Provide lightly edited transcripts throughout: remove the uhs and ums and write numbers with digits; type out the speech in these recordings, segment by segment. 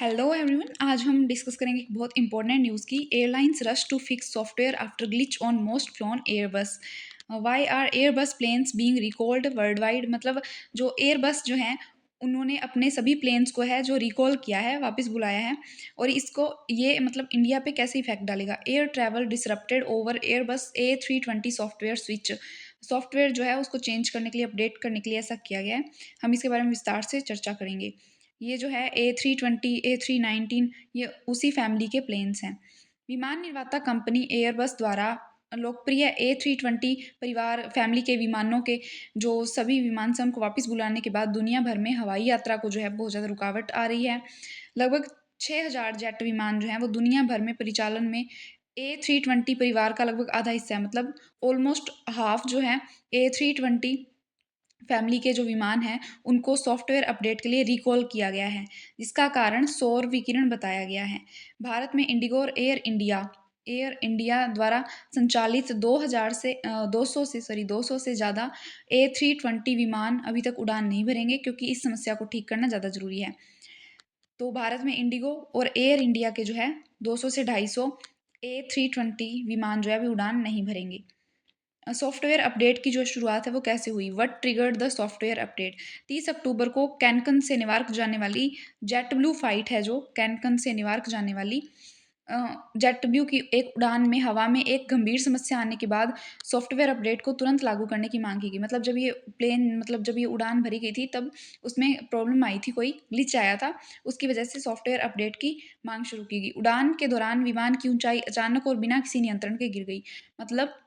Hello everyone, आज हम discuss करेंगे एक बहुत इंपॉर्टेंट न्यूज़ की। Airlines rush to fix software after glitch on most flown Airbus. Why are Airbus planes being recalled worldwide. मतलब जो एयरबस जो हैं उन्होंने अपने सभी प्लेन्स को है जो रिकॉल किया है, वापस बुलाया है। और इसको ये मतलब इंडिया पे कैसे इफेक्ट डालेगा। Air travel disrupted over Airbus A320 software switch. Software जो है उसको चेंज करने के लिए, अपडेट करने के लिए ऐसा किया गया है। हम इसके बारे में विस्तार से चर्चा करेंगे। ये जो है A320, A319 ये उसी फैमिली के प्लेन्स हैं। विमान निर्माता कंपनी एयरबस द्वारा लोकप्रिय A320 परिवार फैमिली के विमानों के जो सभी विमान से उनको वापस बुलाने के बाद दुनिया भर में हवाई यात्रा को जो है बहुत ज़्यादा रुकावट आ रही है। लगभग 6000 जेट विमान जो हैं वो दुनिया भर में परिचालन में। A320 परिवार का लगभग आधा हिस्सा है, मतलब ऑलमोस्ट हाफ जो है A320 फैमिली के जो विमान हैं उनको सॉफ्टवेयर अपडेट के लिए रिकॉल किया गया है, जिसका कारण सौर विकिरण बताया गया है। भारत में इंडिगो और एयर इंडिया द्वारा संचालित 200 से ज़्यादा A320 विमान अभी तक उड़ान नहीं भरेंगे, क्योंकि इस समस्या को ठीक करना ज़्यादा ज़रूरी है। तो भारत में इंडिगो और एयर इंडिया के जो है 200 से 250 A320 विमान जो है अभी उड़ान नहीं भरेंगे। सॉफ्टवेयर अपडेट की जो शुरुआत है वो कैसे हुई। What triggered the software update. 30 अक्टूबर को कैनकन से न्यूयॉर्क जाने वाली जेट ब्लू फ्लाइट है, जो कैनकन से न्यूयॉर्क जाने वाली जेट ब्लू की एक उड़ान में हवा में एक गंभीर समस्या आने के बाद सॉफ्टवेयर अपडेट को तुरंत लागू करने की मांग की गई। मतलब जब ये उड़ान भरी गई थी तब उसमें प्रॉब्लम आई थी, कोई ग्लिच आया था, उसकी वजह से सॉफ्टवेयर अपडेट की मांग शुरू की गई। उड़ान के दौरान विमान की ऊंचाई अचानक और बिना किसी नियंत्रण के गिर गई। मतलब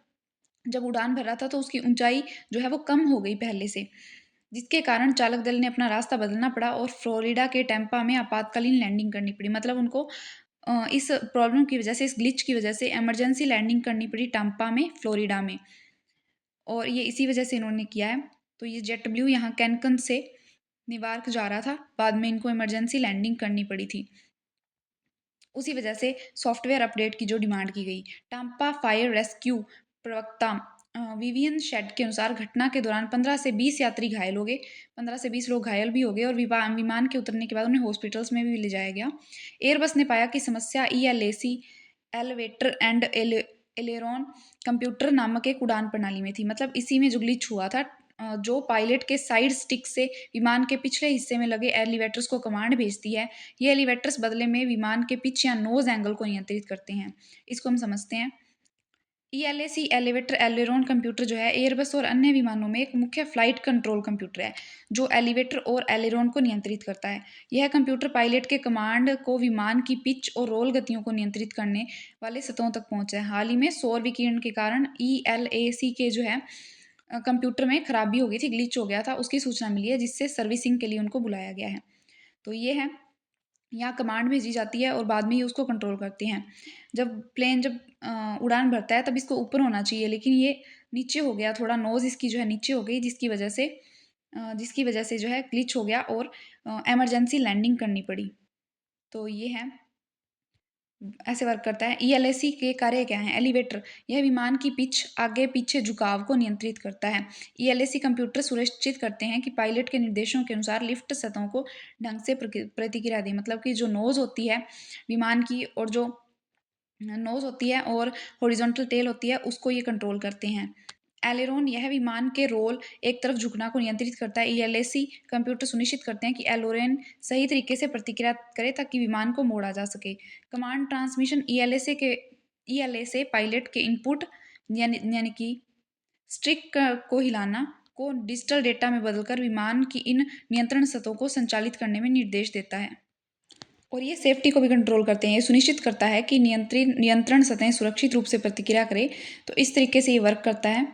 जब उड़ान भर रहा था तो उसकी ऊंचाई जो है वो कम हो गई पहले से, जिसके कारण चालक दल ने अपना रास्ता बदलना पड़ा और फ्लोरिडा के टैंपा में आपातकालीन लैंडिंग करनी पड़ी। मतलब उनको इस प्रॉब्लम की वजह से, इस ग्लिच की वजह से इमरजेंसी लैंडिंग करनी पड़ी टैंपा में, फ्लोरिडा में। और ये इसी वजह से इन्होंने किया है। तो ये जेट ब्लू यहाँ कैनकन से न्यूयॉर्क जा रहा था, बाद में इनको इमरजेंसी लैंडिंग करनी पड़ी थी। उसी वजह से सॉफ्टवेयर अपडेट की जो डिमांड की गई। टाम्पा फायर रेस्क्यू प्रवक्ता विवियन शेड के अनुसार घटना के दौरान 15 से 20 यात्री घायल हो गए। 15 से 20 लोग घायल भी हो गए और विमान के उतरने के बाद उन्हें हॉस्पिटल्स में भी ले जाया गया। एयरबस ने पाया कि समस्या ELAC elevator and aileron computer नामक एक उड़ान प्रणाली में थी। मतलब इसी में जो ग्लिच हुआ था, जो पायलट के साइड स्टिक से विमान के पिछले हिस्से में लगे एलिवेटर्स को कमांड भेजती है। ये एलिवेटर्स बदले में विमान के पिच या नोज एंगल को नियंत्रित करते हैं। इसको हम समझते हैं। ELAC एलिवेटर एलेरोन कंप्यूटर जो है एयरबस और अन्य विमानों में एक मुख्य फ्लाइट कंट्रोल कंप्यूटर है, जो एलिवेटर और एलेरोन को नियंत्रित करता है। यह कंप्यूटर पायलट के कमांड को विमान की पिच और रोल गतियों को नियंत्रित करने वाले सतहों तक पहुंचा है। हाल ही में सौर विकिरण के कारण ELAC के जो है कंप्यूटर में खराबी हो गई थी, ग्लिच हो गया था, उसकी सूचना मिली है, जिससे सर्विसिंग के लिए उनको बुलाया गया है। तो ये है, यहाँ कमांड भेजी जाती है और बाद में ये उसको कंट्रोल करती हैं। जब उड़ान भरता है तब इसको ऊपर होना चाहिए, लेकिन ये नीचे हो गया, थोड़ा नोज इसकी जो है नीचे हो गई, जिसकी वजह से जो है ग्लिच हो गया और इमरजेंसी लैंडिंग करनी पड़ी। तो ये है, ऐसे वर्क करता है। ELAC के कार्य क्या हैं। एलिवेटर, यह विमान की पिच आगे पीछे झुकाव को नियंत्रित करता है। ELAC कंप्यूटर सुनिश्चित करते हैं कि पायलट के निर्देशों के अनुसार लिफ्ट सतहों को ढंग से प्रतिक्रिया दें। मतलब कि जो नोज होती है विमान की, और जो नोज होती है और हॉरिजॉन्टल टेल होती है, उसको ये कंट्रोल करते हैं। एलेरोन, यह विमान के रोल एक तरफ झुकना को नियंत्रित करता है। ELAC कंप्यूटर सुनिश्चित करते हैं कि एलोरेन सही तरीके से प्रतिक्रिया करे ताकि विमान को मोड़ा जा सके। कमांड ट्रांसमिशन, ELAC पायलट के इनपुट यानी कि स्टिक को हिलाना को डिजिटल डेटा में बदलकर विमान की इन नियंत्रण सतहों को संचालित करने में निर्देश देता है। और ये सेफ्टी को भी कंट्रोल करते हैं। ये सुनिश्चित करता है कि नियंत्रण सतहें सुरक्षित रूप से प्रतिक्रिया करें। तो इस तरीके से ये वर्क करता है।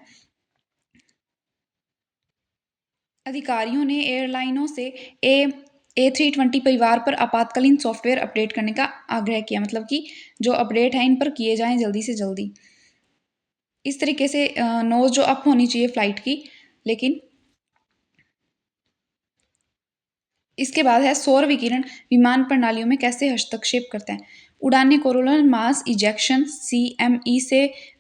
अधिकारियों ने एयरलाइनों से A320 परिवार पर आपातकालीन सॉफ्टवेयर अपडेट करने का आग्रह किया। मतलब कि जो अपडेट है इन पर किए जाएं जल्दी से जल्दी। इस तरीके से नोज जो अप होनी चाहिए फ्लाइट की। लेकिन इसके बाद है सौर विकिरण विमान प्रणालियों में कैसे हस्तक्षेप करता है। उड़ानें कोरोनल मास इजेक्शन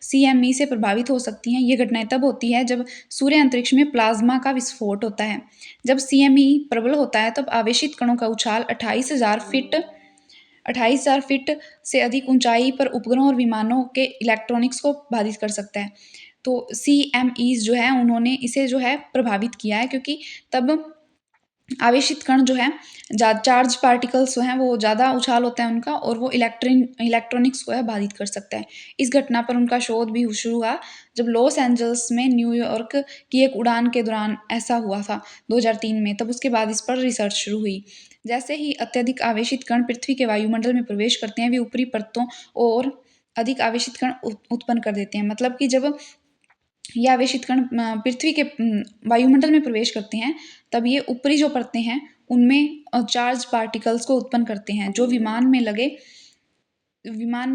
CME से प्रभावित हो सकती हैं। ये घटनाएं तब होती है जब सूर्य अंतरिक्ष में प्लाज्मा का विस्फोट होता है। जब CME प्रबल होता है तब आवेशित कणों का उछाल 28,000 फीट 28,000 फीट से अधिक ऊंचाई पर उपग्रहों और विमानों के इलेक्ट्रॉनिक्स को बाधित कर सकता है। तो CMEs जो है उन्होंने इसे जो है प्रभावित किया है, क्योंकि तब आवेशित कण जो है चार्ज पार्टिकल्स जो हैं वो ज़्यादा उछाल होता है उनका, और वो इलेक्ट्रॉनिक्स को है बाधित कर सकता है। इस घटना पर उनका शोध भी शुरू हुआ जब लॉस एंजल्स में न्यूयॉर्क की एक उड़ान के दौरान ऐसा हुआ था 2003 में। तब उसके बाद इस पर रिसर्च शुरू हुई। जैसे ही अत्यधिक आवेशित कण पृथ्वी के वायुमंडल में प्रवेश करते हैं, वे ऊपरी परतों और अधिक आवेशित कण उत्पन्न कर देते हैं। मतलब कि जब ये आवेशित कण पृथ्वी के वायुमंडल में प्रवेश करते हैं, तब ये ऊपरी जो परतें हैं उनमें चार्ज पार्टिकल्स को उत्पन्न करते हैं, जो विमान में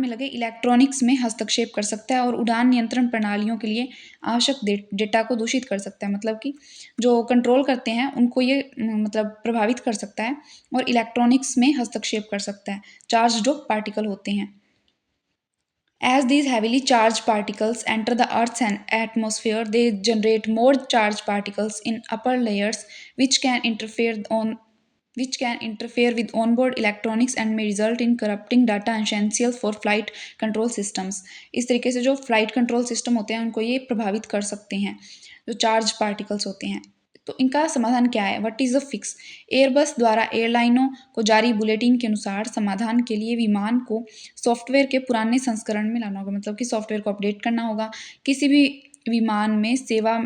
लगे इलेक्ट्रॉनिक्स में हस्तक्षेप कर सकता है और उड़ान नियंत्रण प्रणालियों के लिए आवश्यक डेटा को दूषित कर सकता है। मतलब कि जो कंट्रोल करते हैं उनको ये मतलब प्रभावित कर सकता है और इलेक्ट्रॉनिक्स में हस्तक्षेप कर सकता है। चार्ज जो पार्टिकल होते हैं, as these heavily charged particles enter the Earth's atmosphere, they generate more charged particles in upper layers, which can interfere with onboard electronics and may result in corrupting data essential for flight control systems. इस तरीके से जो flight control system होते हैं उनको ये प्रभावित कर सकते हैं, जो चार्ज पार्टिकल्स होते हैं। तो इनका समाधान क्या है? What is the fix? Airbus द्वारा एयरलाइनों को जारी बुलेटिन के अनुसार समाधान के लिए विमान को सॉफ्टवेयर के पुराने संस्करण में लाना होगा। मतलब कि सॉफ्टवेयर को अपडेट करना होगा। किसी भी विमान में सेवा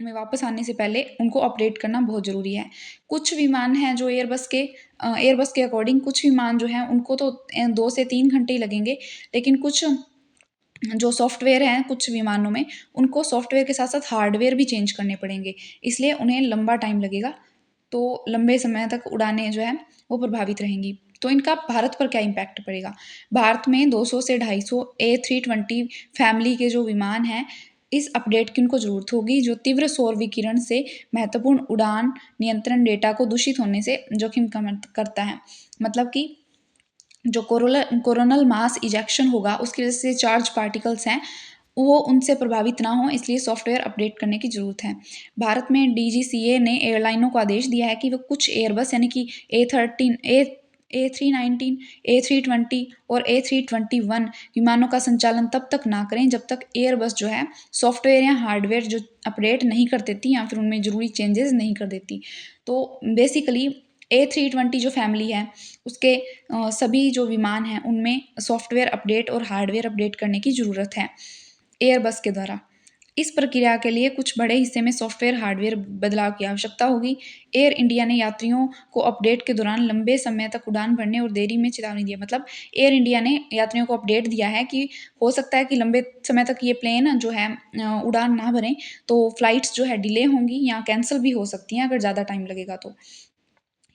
में वापस आने से पहले उनको अपडेट करना बहुत ज़रूरी है। कुछ विमान हैं जो एयरबस के अकॉर्डिंग कुछ विमान जो हैं उनको तो 2 से 3 घंटे ही लगेंगे, लेकिन कुछ जो सॉफ्टवेयर हैं कुछ विमानों में, उनको सॉफ्टवेयर के साथ साथ हार्डवेयर भी चेंज करने पड़ेंगे, इसलिए उन्हें लंबा टाइम लगेगा। तो लंबे समय तक उड़ानें जो हैं वो प्रभावित रहेंगी। तो इनका भारत पर क्या इम्पैक्ट पड़ेगा? भारत में 200 से 250 A320 फैमिली के जो विमान हैं, इस अपडेट की उनको ज़रूरत होगी, जो तीव्र सौर विकिरण से महत्वपूर्ण उड़ान नियंत्रण डेटा को दूषित होने से जोखिम कम करता है। मतलब कि जो कोरोनल मास इजेक्शन होगा उसकी वजह से चार्ज पार्टिकल्स हैं वो उनसे प्रभावित ना हो, इसलिए सॉफ्टवेयर अपडेट करने की ज़रूरत है। भारत में DGCA ने एयरलाइनों को आदेश दिया है कि वो कुछ एयरबस यानी कि A319, A320 और A321 विमानों का संचालन तब तक ना करें जब तक एयरबस जो है सॉफ्टवेयर या हार्डवेयर जो अपडेट नहीं कर देती या फिर उनमें ज़रूरी चेंजेस नहीं कर देती। तो बेसिकली A320 जो फैमिली है उसके सभी जो विमान हैं उनमें सॉफ्टवेयर अपडेट और हार्डवेयर अपडेट करने की ज़रूरत है एयरबस के द्वारा। इस प्रक्रिया के लिए कुछ बड़े हिस्से में सॉफ्टवेयर हार्डवेयर बदलाव की आवश्यकता होगी। एयर इंडिया ने यात्रियों को अपडेट के दौरान लंबे समय तक उड़ान भरने और देरी में चेतावनी दी है। मतलब एयर इंडिया ने यात्रियों को अपडेट दिया है कि हो सकता है कि लंबे समय तक ये प्लेन जो है उड़ान ना भरें, तो फ्लाइट्स जो है डिले होंगी या कैंसिल भी हो सकती हैं अगर ज़्यादा टाइम लगेगा तो।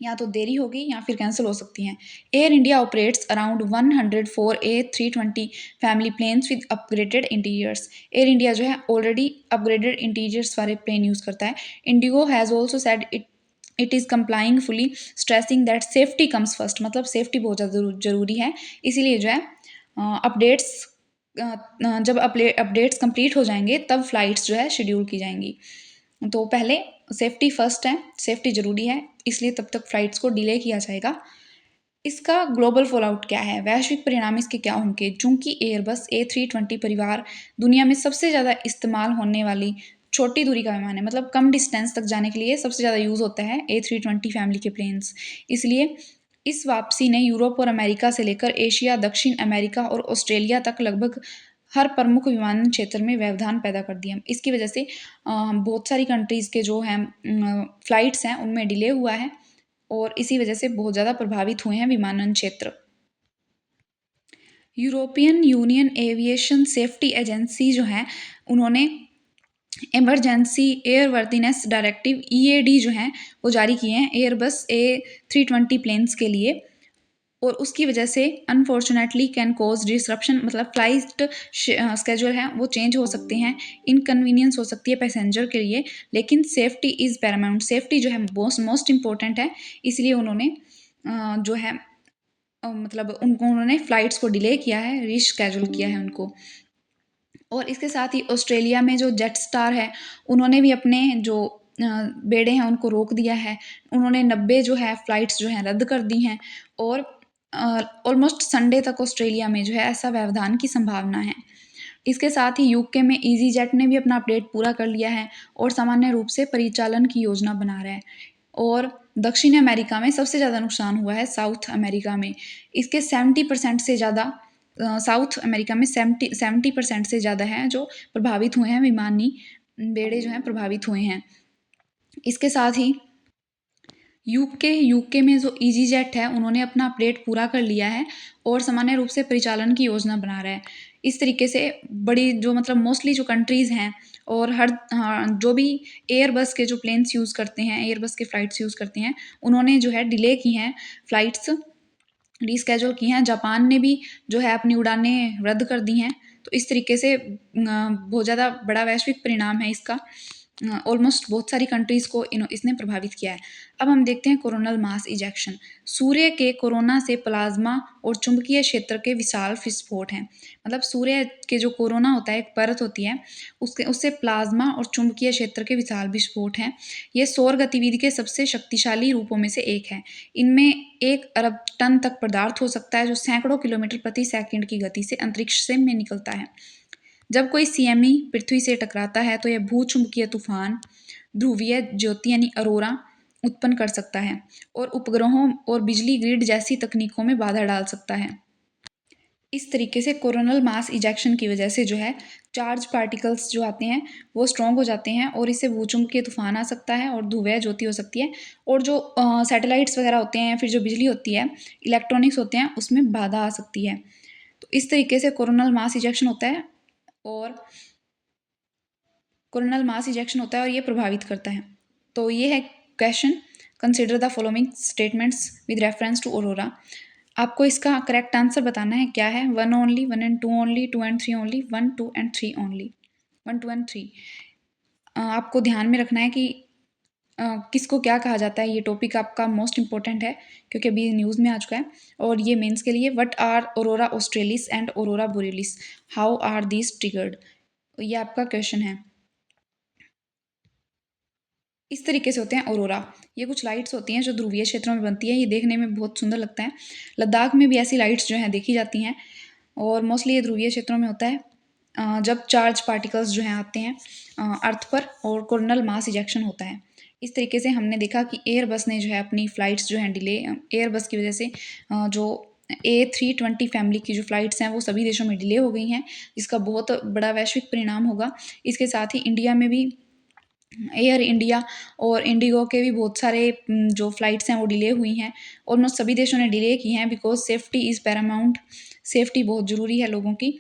या तो देरी होगी या फिर कैंसिल हो सकती हैं। Air India operates around 104 A320 family planes with upgraded interiors. Air India जो है ऑलरेडी अपग्रेडेड इंटीरियर्स वाले प्लेन यूज़ करता है। IndiGo has also said it is complying fully, stressing that safety comes first. मतलब सेफ्टी बहुत ज़्यादा ज़रूरी है, इसीलिए जो है अपडेट्स जब अपडेट्स कंप्लीट हो जाएंगे तब फ्लाइट्स जो है शेड्यूल की जाएंगी। तो पहले सेफ्टी फर्स्ट है, सेफ्टी ज़रूरी है, इसलिए तब तक फ्लाइट्स को डिले किया जाएगा। इसका ग्लोबल फॉलोआउट क्या है? वैश्विक परिणाम इसके क्या होंगे? चूंकि एयरबस A320 परिवार दुनिया में सबसे ज़्यादा इस्तेमाल होने वाली छोटी दूरी का विमान है। मतलब कम डिस्टेंस तक जाने के लिए सबसे ज़्यादा यूज़ होता है A320 फैमिली के प्लेन्स। इसलिए इस वापसी ने यूरोप और अमेरिका से लेकर एशिया, दक्षिण अमेरिका और ऑस्ट्रेलिया तक लगभग हर प्रमुख विमानन क्षेत्र में व्यवधान पैदा कर दिया। इसकी वजह से बहुत सारी कंट्रीज़ के जो हैं फ्लाइट्स हैं उनमें डिले हुआ है और इसी वजह से बहुत ज़्यादा प्रभावित हुए हैं विमानन क्षेत्र। European union aviation safety agency जो है उन्होंने इमरजेंसी एयरवर्दीनेस डायरेक्टिव EAD जो हैं वो जारी किए हैं एयरबस A320 प्लेन्स के लिए, और उसकी वजह से अनफॉर्चुनेटली कैन कॉज डिसरप्शन। मतलब फ्लाइट स्केड्यूल है वो चेंज हो सकते हैं, इनकन्वीनियंस हो सकती है पैसेंजर के लिए, लेकिन सेफ्टी इज़ पैरामाउंट। सेफ्टी जो है मोस्ट इम्पोर्टेंट है, इसलिए उन्होंने जो है मतलब उन्होंने फ़्लाइट्स को डिले किया है, रीशेड्यूल किया है उनको। और इसके साथ ही ऑस्ट्रेलिया में जो जेट स्टार है उन्होंने भी अपने जो बेड़े हैं उनको रोक दिया है। उन्होंने 90 जो है फ़्लाइट्स जो हैं रद्द कर दी हैं और ऑलमोस्ट संडे तक ऑस्ट्रेलिया में जो है ऐसा व्यवधान की संभावना है। इसके साथ ही यूके में ईजी जेट ने भी अपना अपडेट पूरा कर लिया है और सामान्य रूप से परिचालन की योजना बना रहा है। और दक्षिण अमेरिका में सबसे ज़्यादा नुकसान हुआ है साउथ अमेरिका में। इसके 70% से ज़्यादा साउथ अमेरिका में 70% से ज़्यादा हैं जो प्रभावित हुए हैं, विमानी बेड़े जो हैं प्रभावित हुए हैं। इसके साथ ही यूके में जो ईजी जेट है उन्होंने अपना अपडेट पूरा कर लिया है और सामान्य रूप से परिचालन की योजना बना रहा है। इस तरीके से बड़ी जो मतलब मोस्टली जो कंट्रीज़ हैं और हर हाँ, जो भी एयरबस के जो प्लेन्स यूज़ करते हैं, एयरबस के फ़्लाइट्स यूज़ करते हैं, उन्होंने जो है डिले की हैं फ़्लाइट्स, रीस्केड्यूल की हैं। जापान ने भी जो है अपनी उड़ानें रद्द कर दी हैं। तो इस तरीके से बहुत ज़्यादा बड़ा वैश्विक परिणाम है इसका। ऑलमोस्ट बहुत सारी कंट्रीज़ को इसने प्रभावित किया है। अब हम देखते हैं कोरोनल मास इजेक्शन। सूर्य के कोरोना से प्लाज्मा और चुंबकीय क्षेत्र के विशाल विस्फोट हैं। मतलब सूर्य के जो कोरोना होता है, एक परत होती है, उसके उससे प्लाज्मा और चुंबकीय क्षेत्र के विशाल विस्फोट हैं। ये सौर गतिविधि के सबसे शक्तिशाली रूपों में से एक है। इनमें 1 अरब टन तक पदार्थ हो सकता है जो सैकड़ों किलोमीटर प्रति सेकंड की गति से अंतरिक्ष से में निकलता है। जब कोई सीएमई पृथ्वी से टकराता है तो यह भूचुंबकीय तूफान, ध्रुवीय ज्योति यानी अरोरा उत्पन्न कर सकता है और उपग्रहों और बिजली ग्रिड जैसी तकनीकों में बाधा डाल सकता है। इस तरीके से कोरोनल मास इजेक्शन की वजह से जो है चार्ज पार्टिकल्स जो आते हैं वो स्ट्रॉन्ग हो जाते हैं और इससे भूचुंबकीय तूफान आ सकता है और ध्रुवीय ज्योति हो सकती है। और जो सैटेलाइट्स वगैरह होते हैं, फिर जो बिजली होती है, इलेक्ट्रॉनिक्स होते हैं, उसमें बाधा आ सकती है। तो इस तरीके से कोरोनल मास इजेक्शन होता है और कोरोनल मास इजेक्शन होता है और ये प्रभावित करता है। तो ये है question. Consider the following statements with reference to aurora. आपको इसका करेक्ट आंसर बताना है क्या है। 1 only, 1 and 2 only, 2 and 3 only, 1, 2 and 3 only, 1, 2 and 3। आपको ध्यान में रखना है कि किसको क्या कहा जाता है। ये टॉपिक आपका मोस्ट इंपॉर्टेंट है क्योंकि अभी न्यूज़ में आ चुका है। और ये मेंस के लिए, what are aurora australis and aurora borealis, how are these triggered, ये आपका क्वेश्चन है। इस तरीके से होते हैं ऑरोरा। ये कुछ लाइट्स होती हैं जो ध्रुवीय क्षेत्रों में बनती है। ये देखने में बहुत सुंदर लगता है। लद्दाख में भी ऐसी लाइट्स जो हैं देखी जाती हैं और मोस्टली ये ध्रुवीय क्षेत्रों में होता है जब चार्ज पार्टिकल्स जो हैं आते हैं अर्थ पर और कोरोनल मास इजेक्शन होता है। इस तरीके से हमने देखा कि एयरबस ने जो है अपनी फ़्लाइट्स जो हैं डिले, एयरबस की वजह से जो A320 फैमिली की जो फ़्लाइट्स हैं वो सभी देशों में डिले हो गई हैं, जिसका बहुत बड़ा वैश्विक परिणाम होगा। इसके साथ ही इंडिया में भी एयर इंडिया और इंडिगो के भी बहुत सारे जो फ़्लाइट्स हैं वो डिले हुई हैं। ऑलमोस्ट सभी देशों ने डिले की हैं because safety is Paramount. Safety बहुत ज़रूरी है लोगों की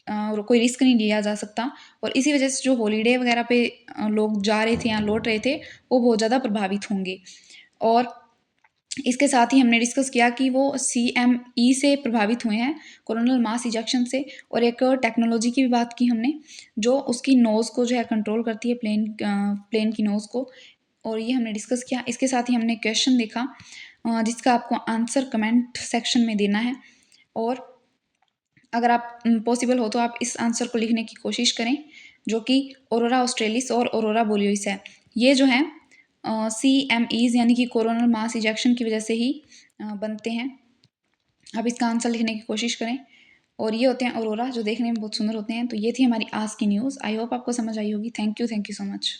और कोई रिस्क नहीं लिया जा सकता। और इसी वजह से जो हॉलिडे वगैरह पे लोग जा रहे थे या लौट रहे थे, वो बहुत ज़्यादा प्रभावित होंगे। और इसके साथ ही हमने डिस्कस किया कि वो सीएमई से प्रभावित हुए हैं, कोरोनल मास इजेक्शन से। और एक टेक्नोलॉजी की भी बात की हमने जो उसकी नोज़ को जो है कंट्रोल करती है, प्लेन की नोज़ को। और ये हमने डिस्कस किया। इसके साथ ही हमने क्वेश्चन देखा जिसका आपको आंसर कमेंट सेक्शन में देना है। और अगर आप पॉसिबल हो तो आप इस आंसर को लिखने की कोशिश करें जो कि ऑरोरा ऑस्ट्रेलिस और ऑरोरा बोरियोलिस है। ये जो है CMEs यानी कि कोरोनल मास इजेक्शन की वजह से ही बनते हैं। आप इसका आंसर लिखने की कोशिश करें। और ये होते हैं ऑरोरा जो देखने में बहुत सुंदर होते हैं। तो ये थी हमारी आज की न्यूज़। आई होप आपको समझ आई होगी। Thank you so much.